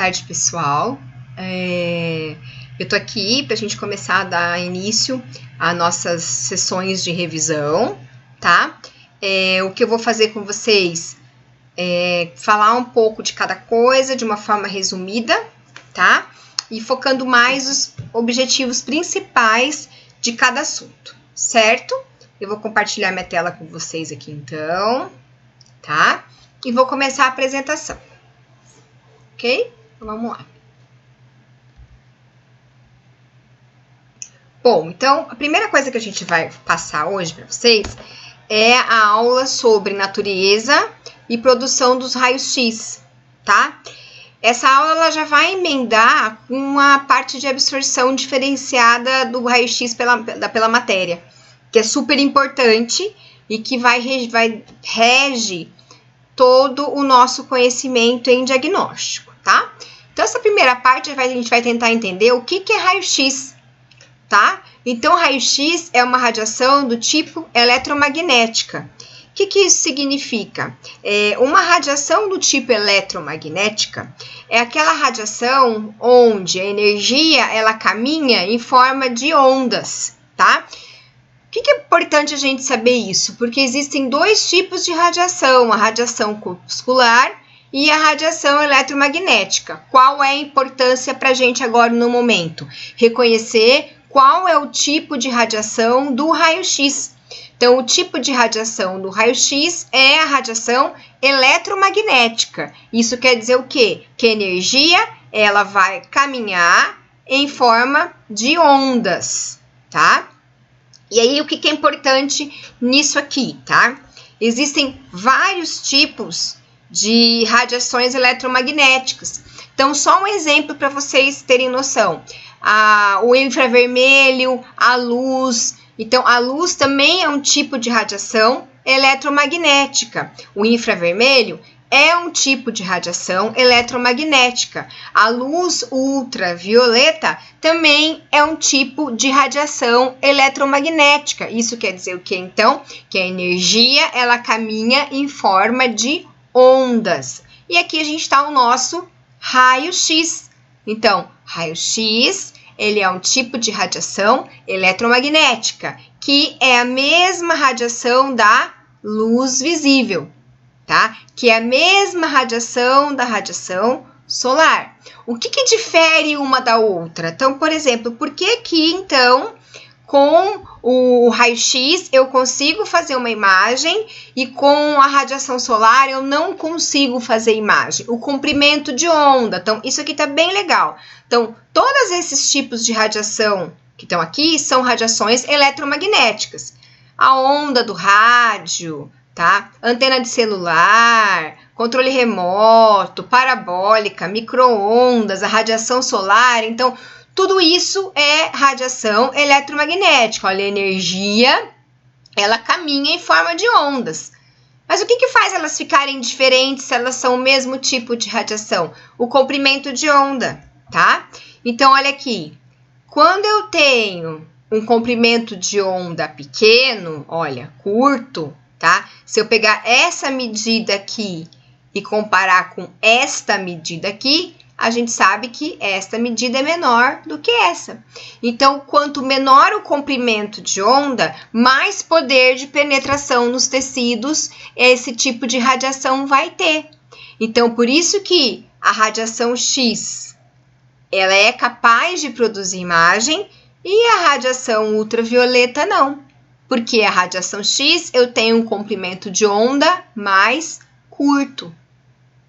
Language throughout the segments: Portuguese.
Tarde, pessoal. Eu tô aqui pra gente começar a dar início às nossas sessões de revisão, tá? O que eu vou fazer com vocês é falar um pouco de cada coisa de uma forma resumida, tá? E focando mais os objetivos principais de cada assunto, certo? Eu vou compartilhar minha tela com vocês aqui então, tá? E vou começar a apresentação, ok? Então, vamos lá. Bom, então, a primeira coisa que a gente vai passar hoje para vocês é a aula sobre natureza e produção dos raios-x, tá? Essa aula ela já vai emendar com a parte de absorção diferenciada do raio-x pela matéria, que é super importante e que rege todo o nosso conhecimento em diagnóstico, tá? Então, essa primeira parte a gente vai tentar entender o que é raio-x, tá? Então, raio-x é uma radiação do tipo eletromagnética. O que isso significa? Uma radiação do tipo eletromagnética é aquela radiação onde a energia ela caminha em forma de ondas, tá? Por que é importante a gente saber isso? Porque existem dois tipos de radiação, a radiação corpuscular e a radiação eletromagnética. Qual é a importância para a gente agora no momento? Reconhecer qual é o tipo de radiação do raio-x. Então, o tipo de radiação do raio-x é a radiação eletromagnética. Isso quer dizer o quê? Que a energia ela vai caminhar em forma de ondas, tá? E aí, o que é importante nisso aqui, tá? Existem vários tipos de radiações eletromagnéticas. Então, só um exemplo para vocês terem noção. O infravermelho, a luz. Então, a luz também é um tipo de radiação eletromagnética. O infravermelho é um tipo de radiação eletromagnética. A luz ultravioleta também é um tipo de radiação eletromagnética. Isso quer dizer o que, então? Que a energia, ela caminha em forma de ondas. E aqui a gente está o nosso raio-x. Então, raio-x, ele é um tipo de radiação eletromagnética, que é a mesma radiação da luz visível, tá? Que é a mesma radiação da radiação solar. O que difere uma da outra? Então, por exemplo, por que então, com o raio-x eu consigo fazer uma imagem e com a radiação solar eu não consigo fazer imagem? O comprimento de onda. Então, isso aqui tá bem legal. Então, todos esses tipos de radiação que estão aqui são radiações eletromagnéticas. A onda do rádio, tá? Antena de celular, controle remoto, parabólica, micro-ondas, a radiação solar. Então, tudo isso é radiação eletromagnética. Olha, a energia, ela caminha em forma de ondas. Mas o que faz elas ficarem diferentes se elas são o mesmo tipo de radiação? O comprimento de onda, tá? Então, olha aqui. Quando eu tenho um comprimento de onda pequeno, olha, curto, tá? Se eu pegar essa medida aqui e comparar com esta medida aqui, a gente sabe que esta medida é menor do que essa. Então, quanto menor o comprimento de onda, mais poder de penetração nos tecidos esse tipo de radiação vai ter. Então, por isso que a radiação X, ela é capaz de produzir imagem e a radiação ultravioleta não. Porque a radiação X, eu tenho um comprimento de onda mais curto,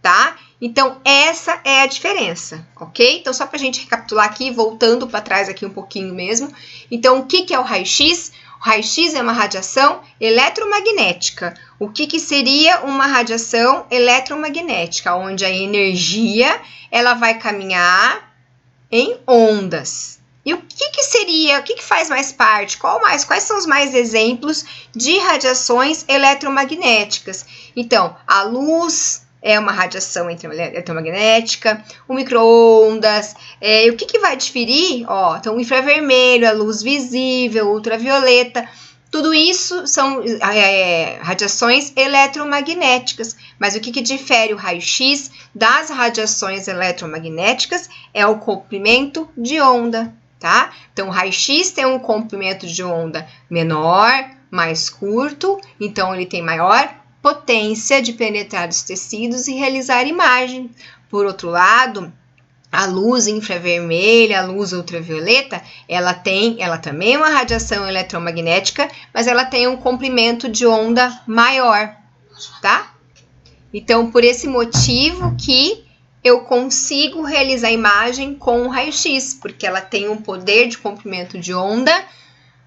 tá? Então, essa é a diferença, ok? Então, só para a gente recapitular aqui, voltando para trás aqui um pouquinho mesmo. Então, o que é o raio-x? O raio-x é uma radiação eletromagnética. O que seria uma radiação eletromagnética? Onde a energia, ela vai caminhar em ondas. E o que seria, o que faz mais parte? Quais são os mais exemplos de radiações eletromagnéticas? Então, a luz é uma radiação eletromagnética, o micro-ondas, o que vai diferir? Então, o infravermelho, a luz visível, ultravioleta, tudo isso são radiações eletromagnéticas, Mas o que difere o raio-x das radiações eletromagnéticas é o comprimento de onda, tá? Então, o raio-x tem um comprimento de onda menor, mais curto, então ele tem maior potência de penetrar os tecidos e realizar imagem. Por outro lado, a luz infravermelha, a luz ultravioleta, ela também é uma radiação eletromagnética, mas ela tem um comprimento de onda maior, tá? Então, por esse motivo que eu consigo realizar imagem com o raio-x, porque ela tem um poder de comprimento de onda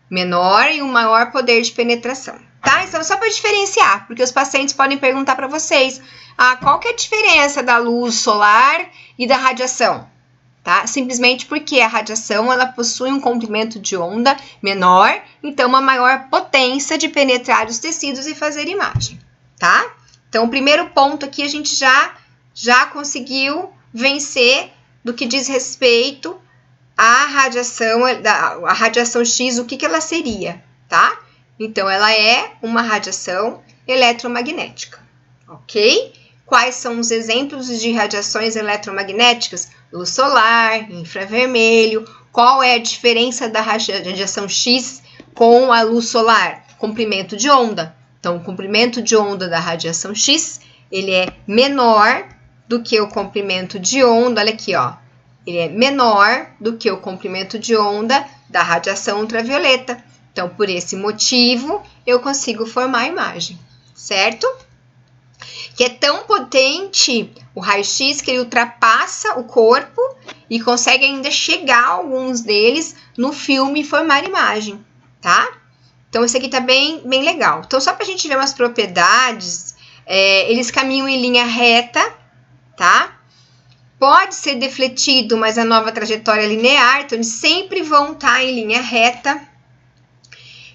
menor e um maior poder de penetração, tá? Então, só para diferenciar, porque os pacientes podem perguntar para vocês, qual que é a diferença da luz solar e da radiação, tá? Simplesmente porque a radiação, ela possui um comprimento de onda menor, então uma maior potência de penetrar os tecidos e fazer imagem, tá? Então, o primeiro ponto aqui a gente já conseguiu vencer do que diz respeito à radiação X, o que ela seria, tá? Então, ela é uma radiação eletromagnética, ok? Quais são os exemplos de radiações eletromagnéticas? Luz solar, infravermelho. Qual é a diferença da radiação X com a luz solar? Comprimento de onda. Então, o comprimento de onda da radiação X, ele é menor do que o comprimento de onda, olha aqui, ó. Ele é menor do que o comprimento de onda da radiação ultravioleta. Então, por esse motivo, eu consigo formar a imagem, certo? Que é tão potente o raio-x que ele ultrapassa o corpo e consegue ainda chegar alguns deles no filme e formar imagem, tá? Então, esse aqui tá bem legal. Então, só pra gente ver umas propriedades, eles caminham em linha reta, tá? Pode ser defletido, mas a nova trajetória é linear, então eles sempre vão estar em linha reta.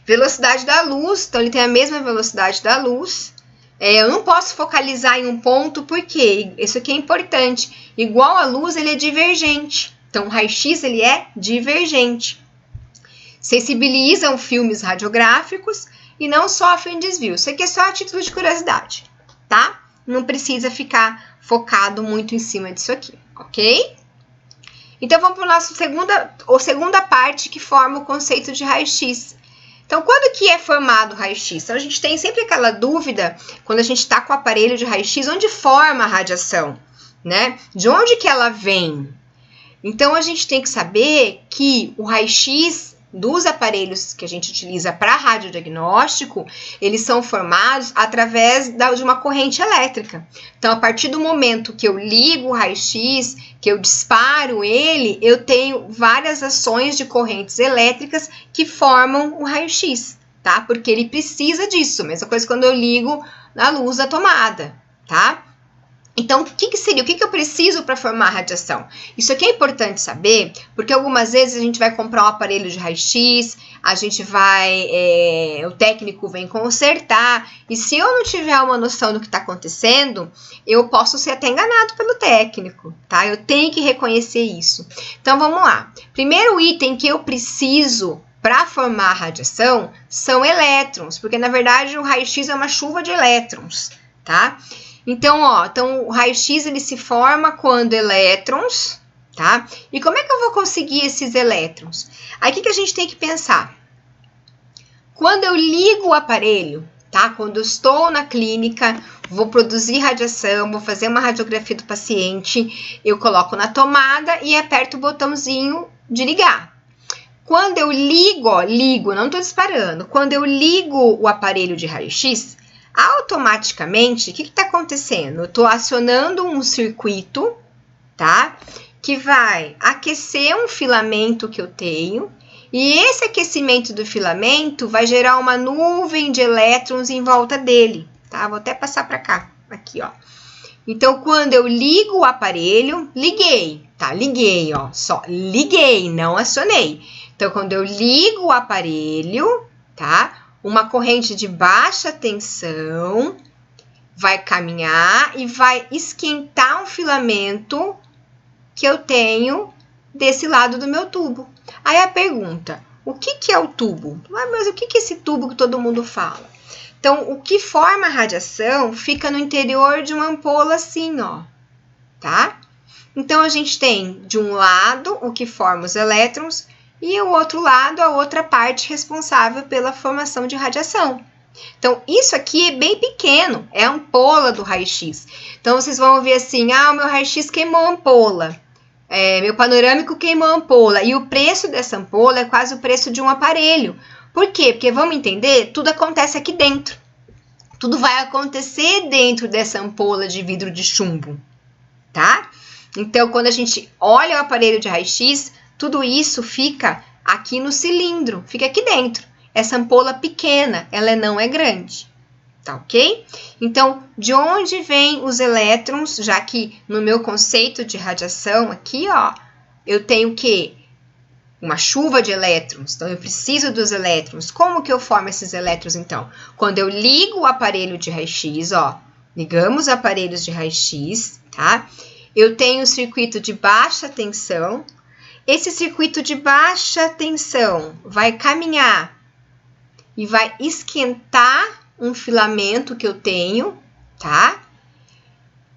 Velocidade da luz, então ele tem a mesma velocidade da luz. Eu não posso focalizar em um ponto, porque isso aqui é importante. Igual a luz, ele é divergente. Então, o raio-x, ele é divergente. Sensibilizam filmes radiográficos e não sofrem desvio. Isso aqui é só a título de curiosidade, tá? Não precisa ficar focado muito em cima disso aqui, ok? Então, vamos para a nossa segunda parte que forma o conceito de raio-x. Então, quando que é formado o raio-x? Então, a gente tem sempre aquela dúvida, quando a gente está com o aparelho de raio-x, onde forma a radiação, né? De onde que ela vem? Então, a gente tem que saber que o raio-x dos aparelhos que a gente utiliza para radiodiagnóstico, eles são formados através de uma corrente elétrica. Então, a partir do momento que eu ligo o raio-x, que eu disparo ele, eu tenho várias ações de correntes elétricas que formam o raio-x, tá? Porque ele precisa disso, mesma coisa quando eu ligo a luz da tomada, tá? Então, o que seria? O que eu preciso para formar a radiação? Isso aqui é importante saber, porque algumas vezes a gente vai comprar um aparelho de raio-x, o técnico vem consertar, e se eu não tiver uma noção do que está acontecendo, eu posso ser até enganado pelo técnico, tá? Eu tenho que reconhecer isso. Então, vamos lá. Primeiro item que eu preciso para formar a radiação são elétrons, porque na verdade o raio-x é uma chuva de elétrons, tá? Então, o raio-x ele se forma quando elétrons, tá? E como é que eu vou conseguir esses elétrons? Aí, o que a gente tem que pensar? Quando eu ligo o aparelho, tá? Quando eu estou na clínica, vou produzir radiação, vou fazer uma radiografia do paciente, eu coloco na tomada e aperto o botãozinho de ligar. Quando eu ligo, não estou disparando. Quando eu ligo o aparelho de raio-x, automaticamente, o que está acontecendo? Eu estou acionando um circuito, tá? Que vai aquecer um filamento que eu tenho, e esse aquecimento do filamento vai gerar uma nuvem de elétrons em volta dele, tá? Vou até passar para cá, aqui, ó. Então, quando eu ligo o aparelho, liguei, tá? Liguei, ó, só liguei, não acionei. Então, quando eu ligo o aparelho, tá? Uma corrente de baixa tensão vai caminhar e vai esquentar um filamento que eu tenho desse lado do meu tubo. Aí a pergunta, o que é o tubo? Mas o que é esse tubo que todo mundo fala? Então, o que forma a radiação fica no interior de uma ampola assim, ó, tá? Então, a gente tem, de um lado, o que forma os elétrons e o outro lado, a outra parte responsável pela formação de radiação. Então, isso aqui é bem pequeno, é a ampola do raio-x. Então, vocês vão ouvir assim, o meu raio-x queimou a ampola, meu panorâmico queimou a ampola. E o preço dessa ampola é quase o preço de um aparelho. Por quê? Porque, vamos entender, tudo acontece aqui dentro. Tudo vai acontecer dentro dessa ampola de vidro de chumbo, tá? Então, quando a gente olha o aparelho de raio-x, tudo isso fica aqui no cilindro, fica aqui dentro. Essa ampola pequena, ela não é grande, tá ok? Então, de onde vêm os elétrons? Já que no meu conceito de radiação aqui, ó, eu tenho o quê? Uma chuva de elétrons, então eu preciso dos elétrons. Como que eu formo esses elétrons, então? Quando eu ligo o aparelho de raio-x, ó, ligamos aparelhos de raio-x, tá? Eu tenho o circuito de baixa tensão. Esse circuito de baixa tensão vai caminhar e vai esquentar um filamento que eu tenho, tá?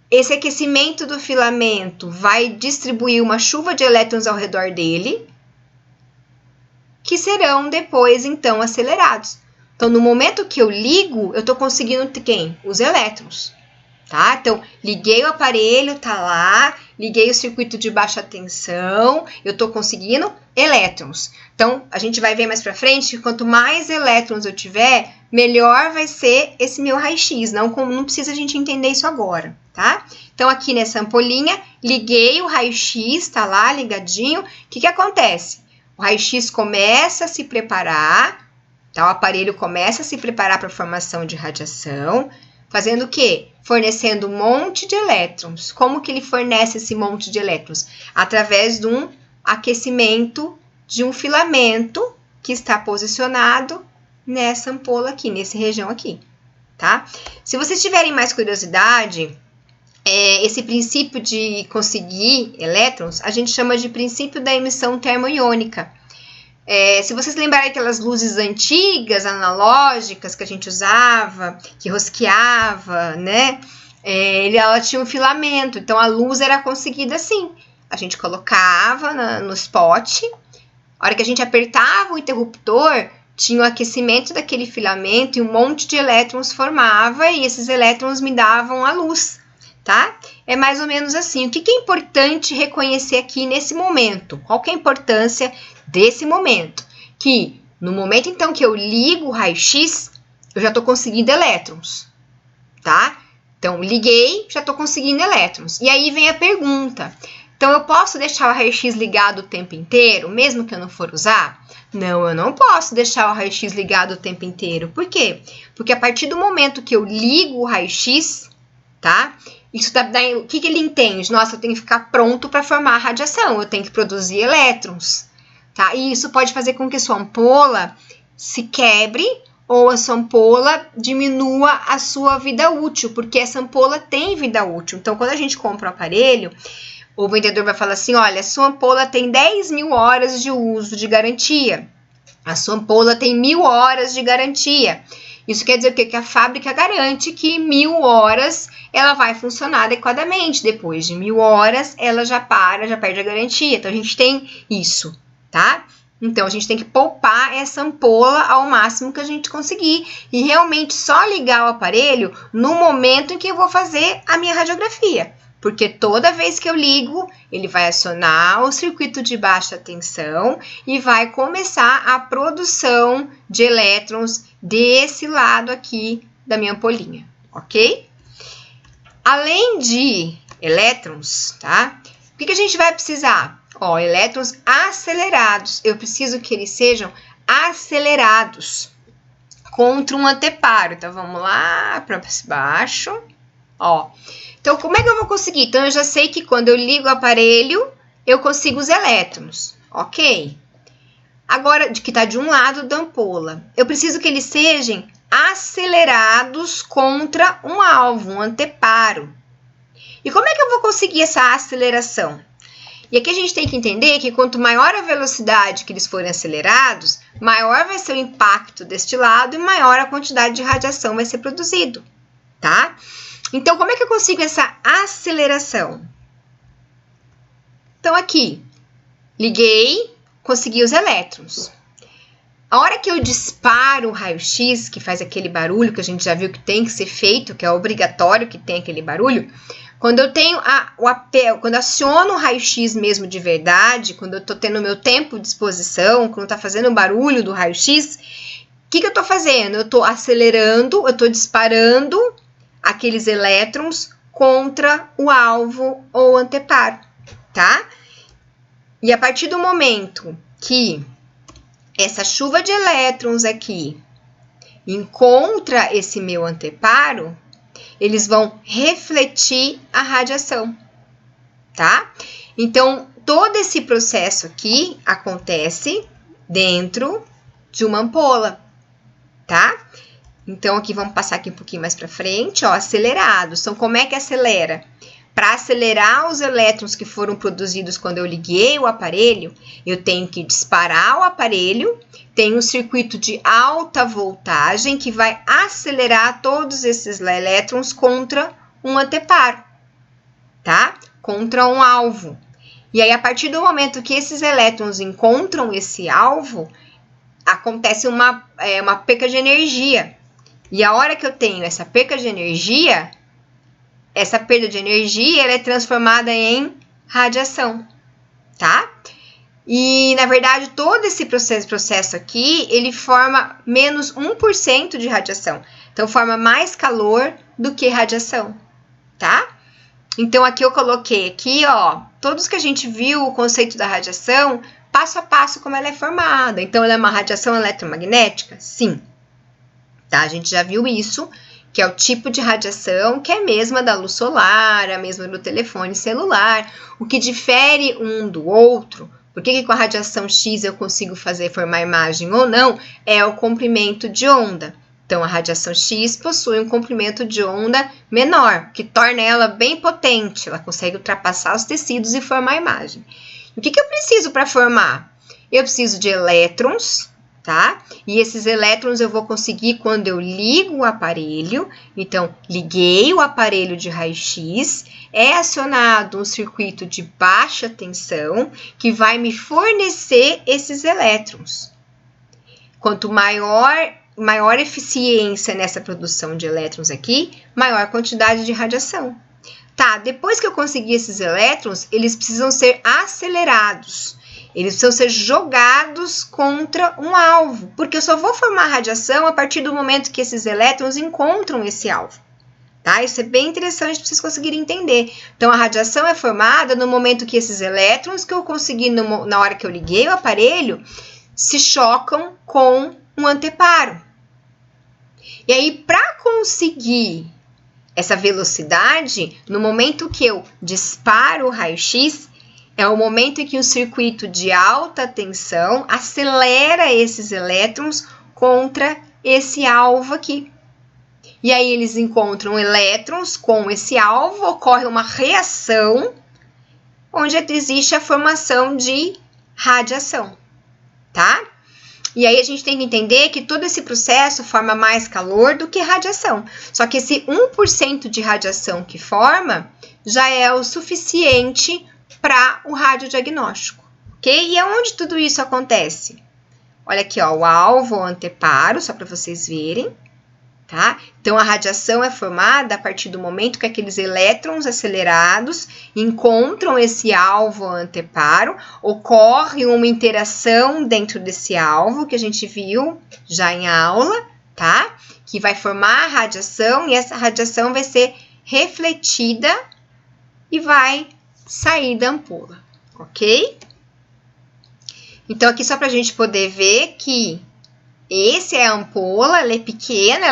Esse aquecimento do filamento vai distribuir uma chuva de elétrons ao redor dele, que serão depois, então, acelerados. Então, no momento que eu ligo, eu estou conseguindo quem? Os elétrons, tá? Então, liguei o aparelho, tá lá, liguei o circuito de baixa tensão, eu estou conseguindo elétrons. Então, a gente vai ver mais pra frente que quanto mais elétrons eu tiver, melhor vai ser esse meu raio-x. Não precisa a gente entender isso agora, tá? Então, aqui nessa ampolinha, liguei o raio-x, tá lá ligadinho. O que acontece? O raio-x começa a se preparar, tá? O aparelho começa a se preparar para a formação de radiação, fazendo o quê? Fornecendo um monte de elétrons. Como que ele fornece esse monte de elétrons? Através de um aquecimento de um filamento que está posicionado nessa ampola aqui, nessa região aqui, tá? Se vocês tiverem mais curiosidade, esse princípio de conseguir elétrons, a gente chama de princípio da emissão termoiônica. Se vocês lembrarem aquelas luzes antigas, analógicas, que a gente usava, que rosqueava, né? Ela tinha um filamento, então a luz era conseguida assim. A gente colocava no spot, a hora que a gente apertava o interruptor, tinha o aquecimento daquele filamento e um monte de elétrons formava, e esses elétrons me davam a luz, tá? É mais ou menos assim. O que é importante reconhecer aqui nesse momento? Qual que é a importância desse momento? Que no momento, então, que eu ligo o raio-x, eu já estou conseguindo elétrons, tá? Então, liguei, já estou conseguindo elétrons. E aí vem a pergunta. Então, eu posso deixar o raio-x ligado o tempo inteiro, mesmo que eu não for usar? Não, eu não posso deixar o raio-x ligado o tempo inteiro. Por quê? Porque a partir do momento que eu ligo o raio-x, tá? Isso o que ele entende? Nossa, eu tenho que ficar pronto para formar a radiação, eu tenho que produzir elétrons, tá? E isso pode fazer com que a sua ampola se quebre ou a sua ampola diminua a sua vida útil, porque essa ampola tem vida útil. Então, quando a gente compra um aparelho, o vendedor vai falar assim, olha, a sua ampola tem 10.000 horas de uso de garantia, a sua ampola tem 1.000 horas de garantia. Isso quer dizer o quê? Que a fábrica garante que 1.000 horas ela vai funcionar adequadamente. Depois de 1.000 horas, ela já perde a garantia. Então, a gente tem isso, tá? Então, a gente tem que poupar essa ampola ao máximo que a gente conseguir. E realmente só ligar o aparelho no momento em que eu vou fazer a minha radiografia. Porque toda vez que eu ligo, ele vai acionar o circuito de baixa tensão e vai começar a produção de elétrons desse lado aqui da minha ampolinha, ok? Além de elétrons, tá? O que a gente vai precisar? Ó, elétrons acelerados. Eu preciso que eles sejam acelerados contra um anteparo. Então, vamos lá para baixo. Ó, então, como é que eu vou conseguir? Então, eu já sei que quando eu ligo o aparelho, eu consigo os elétrons, ok? Agora, que está de um lado da ampola, eu preciso que eles sejam acelerados contra um alvo, um anteparo. E como é que eu vou conseguir essa aceleração? E aqui a gente tem que entender que quanto maior a velocidade que eles forem acelerados, maior vai ser o impacto deste lado e maior a quantidade de radiação vai ser produzido, tá? Então, como é que eu consigo essa aceleração? Então, aqui, liguei, consegui os elétrons. A hora que eu disparo o raio-x, que faz aquele barulho que a gente já viu que tem que ser feito, que é obrigatório que tenha aquele barulho, quando eu tenho quando eu aciono o raio-x mesmo de verdade, quando eu estou tendo meu tempo de exposição, quando está fazendo o barulho do raio-x, o que eu estou fazendo? Eu estou acelerando, eu estou disparando aqueles elétrons contra o alvo ou anteparo, tá? E a partir do momento que essa chuva de elétrons aqui encontra esse meu anteparo, eles vão refletir a radiação, tá? Então, todo esse processo aqui acontece dentro de uma ampola, tá? Então, aqui vamos passar aqui um pouquinho mais para frente, ó, acelerados. Então, como é que acelera? Para acelerar os elétrons que foram produzidos quando eu liguei o aparelho, eu tenho que disparar o aparelho, tem um circuito de alta voltagem que vai acelerar todos esses elétrons contra um anteparo, tá? Contra um alvo. E aí, a partir do momento que esses elétrons encontram esse alvo, acontece uma perca de energia. E a hora que eu tenho essa perca de energia, essa perda de energia ela é transformada em radiação, tá? E, na verdade, todo esse processo aqui, ele forma menos 1% de radiação. Então, forma mais calor do que radiação, tá? Então, aqui eu coloquei aqui, ó, todos que a gente viu o conceito da radiação, passo a passo como ela é formada. Então, ela é uma radiação eletromagnética? Sim. Tá? A gente já viu isso, que é o tipo de radiação que é a mesma da luz solar, a mesma do telefone celular. O que difere um do outro, por que com a radiação X eu consigo formar imagem ou não, é o comprimento de onda. Então, a radiação X possui um comprimento de onda menor, que torna ela bem potente. Ela consegue ultrapassar os tecidos e formar imagem. O que eu preciso para formar? Eu preciso de elétrons, tá? E esses elétrons eu vou conseguir quando eu ligo o aparelho. Então, liguei o aparelho de raio-x, é acionado um circuito de baixa tensão que vai me fornecer esses elétrons. Quanto maior eficiência nessa produção de elétrons aqui, maior quantidade de radiação. Tá, depois que eu conseguir esses elétrons, eles precisam ser acelerados. Eles precisam ser jogados contra um alvo, porque eu só vou formar radiação a partir do momento que esses elétrons encontram esse alvo. Tá? Isso é bem interessante para vocês conseguirem entender. Então, a radiação é formada no momento que esses elétrons que eu consegui na hora que eu liguei o aparelho se chocam com um anteparo. E aí, para conseguir essa velocidade, no momento que eu disparo o raio-x, é o momento em que o circuito de alta tensão acelera esses elétrons contra esse alvo aqui. E aí eles encontram elétrons com esse alvo, ocorre uma reação, onde existe a formação de radiação, tá? E aí a gente tem que entender que todo esse processo forma mais calor do que radiação. Só que esse 1% de radiação que forma já é o suficiente para o radiodiagnóstico, ok? E aonde tudo isso acontece? Olha aqui, ó, o alvo, o anteparo, só para vocês verem, tá? Então, a radiação é formada a partir do momento que aqueles elétrons acelerados encontram esse alvo, o anteparo, ocorre uma interação dentro desse alvo, que a gente viu já em aula, tá? Que vai formar a radiação e essa radiação vai ser refletida e vai sair da ampola, ok? Então, aqui só para a gente poder ver que esse é a ampola, ela é pequena,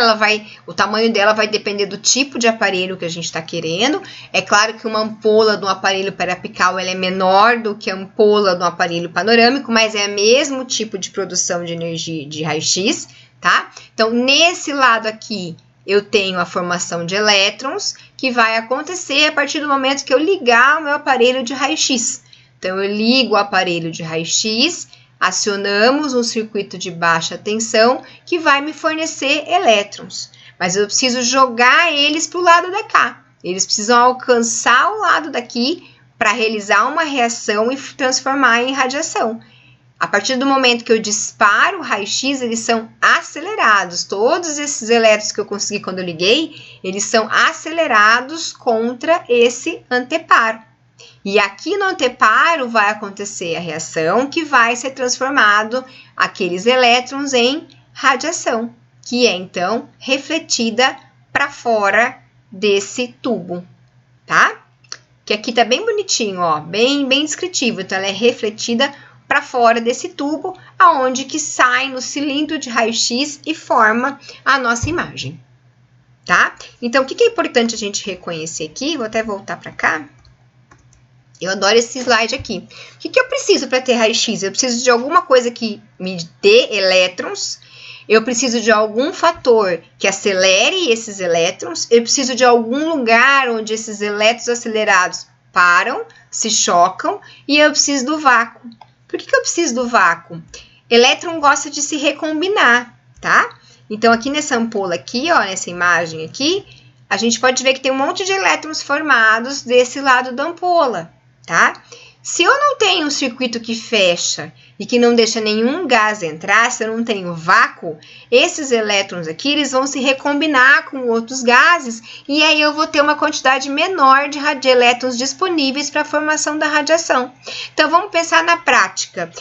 o tamanho dela vai depender do tipo de aparelho que a gente está querendo. É claro que uma ampola de um aparelho periapical ela é menor do que a ampola de um aparelho panorâmico, mas é o mesmo tipo de produção de energia de raio-x, tá? Então, nesse lado aqui, eu tenho a formação de elétrons, que vai acontecer a partir do momento que eu ligar o meu aparelho de raio-x. Então, eu ligo o aparelho de raio-x, acionamos um circuito de baixa tensão que vai me fornecer elétrons. Mas eu preciso jogar eles para o lado da cá. Eles precisam alcançar o lado daqui para realizar uma reação e transformar em radiação. A partir do momento que eu disparo o raio-x, eles são acelerados. Todos esses elétrons que eu consegui quando eu liguei, eles são acelerados contra esse anteparo. E aqui no anteparo vai acontecer a reação que vai ser transformado aqueles elétrons em radiação, que é então refletida para fora desse tubo, tá? Que aqui tá bem bonitinho, ó, bem descritivo. Então, ela é refletida para fora desse tubo, aonde que sai no cilindro de raio-x e forma a nossa imagem, tá? Então, o que é importante a gente reconhecer aqui? Vou até voltar para cá. Eu adoro esse slide aqui. O que eu preciso para ter raio-x? Eu preciso de alguma coisa que me dê elétrons. Eu preciso de algum fator que acelere esses elétrons. Eu preciso de algum lugar onde esses elétrons acelerados param, se chocam. E eu preciso do vácuo. Por que eu preciso do vácuo? Elétron gosta de se recombinar, tá? Então, aqui nessa ampola aqui, ó, nessa imagem aqui, a gente pode ver que tem um monte de elétrons formados desse lado da ampola, tá? Se eu não tenho um circuito que fecha e que não deixa nenhum gás entrar, se eu não tenho vácuo, esses elétrons aqui, eles vão se recombinar com outros gases e aí eu vou ter uma quantidade menor de elétrons disponíveis para a formação da radiação. Então, vamos pensar na prática.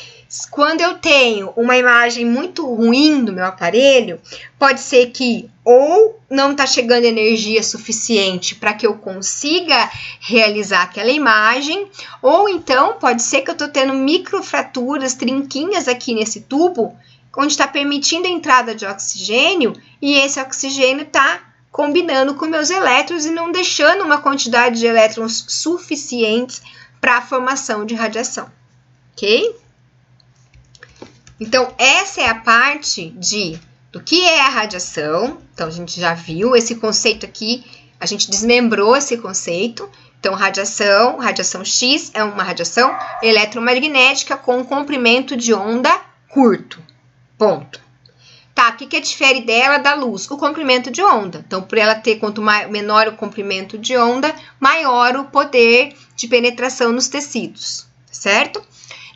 Quando eu tenho uma imagem muito ruim do meu aparelho, pode ser que ou não está chegando energia suficiente para que eu consiga realizar aquela imagem, ou então pode ser que eu estou tendo microfraturas, trinquinhas aqui nesse tubo, onde está permitindo a entrada de oxigênio, e esse oxigênio está combinando com meus elétrons e não deixando uma quantidade de elétrons suficientes para a formação de radiação, ok? Então, essa é a parte do que é a radiação. Então, a gente já viu esse conceito aqui, a gente desmembrou esse conceito. Então, radiação X é uma radiação eletromagnética com um comprimento de onda curto. Ponto. Tá, o que difere dela da luz? O comprimento de onda. Então, por ela ter, quanto menor o comprimento de onda, maior o poder de penetração nos tecidos, certo?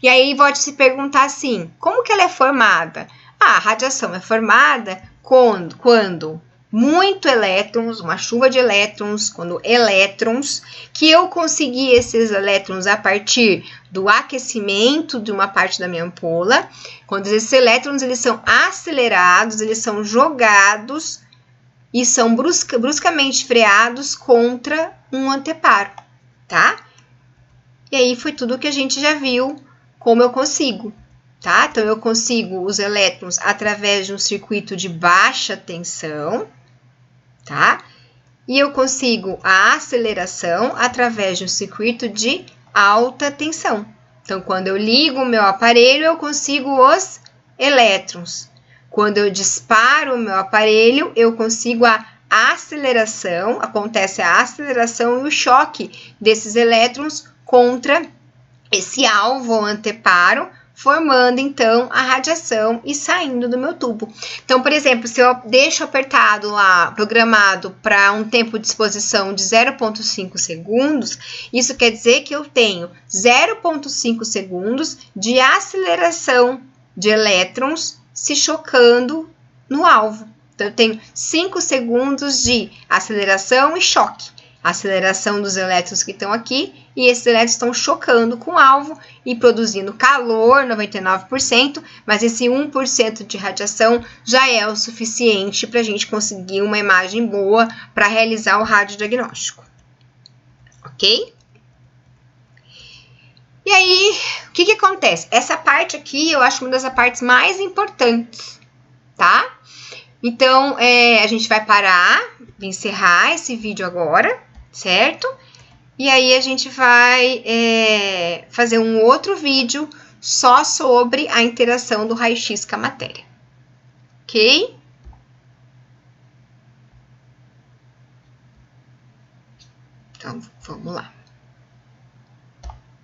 E aí pode se perguntar assim, como que ela é formada? A radiação é formada quando muito elétrons, uma chuva de elétrons, quando elétrons, que eu consegui esses elétrons a partir do aquecimento de uma parte da minha ampola, quando esses elétrons eles são acelerados, eles são jogados e são bruscamente freados contra um anteparo, tá? E aí foi tudo que a gente já viu. Como eu consigo, tá? Então, eu consigo os elétrons através de um circuito de baixa tensão, tá? E eu consigo a aceleração através de um circuito de alta tensão. Então, quando eu ligo o meu aparelho, eu consigo os elétrons. Quando eu disparo o meu aparelho, eu consigo a aceleração, acontece a aceleração e o choque desses elétrons contra esse alvo anteparo, formando então a radiação e saindo do meu tubo. Então, por exemplo, se eu deixo apertado lá, programado para um tempo de exposição de 0,5 segundos, isso quer dizer que eu tenho 0,5 segundos de aceleração de elétrons se chocando no alvo. Então, eu tenho 5 segundos de aceleração e choque. Aceleração dos elétrons que estão aqui, e esses elétrons estão chocando com o alvo e produzindo calor, 99%, mas esse 1% de radiação já é o suficiente para a gente conseguir uma imagem boa para realizar o radiodiagnóstico. Ok? E aí, o que acontece? Essa parte aqui eu acho uma das partes mais importantes, tá? Então, a gente vai parar, encerrar esse vídeo agora, certo? E aí a gente vai fazer um outro vídeo só sobre a interação do raio-x com a matéria, ok? Então, vamos lá.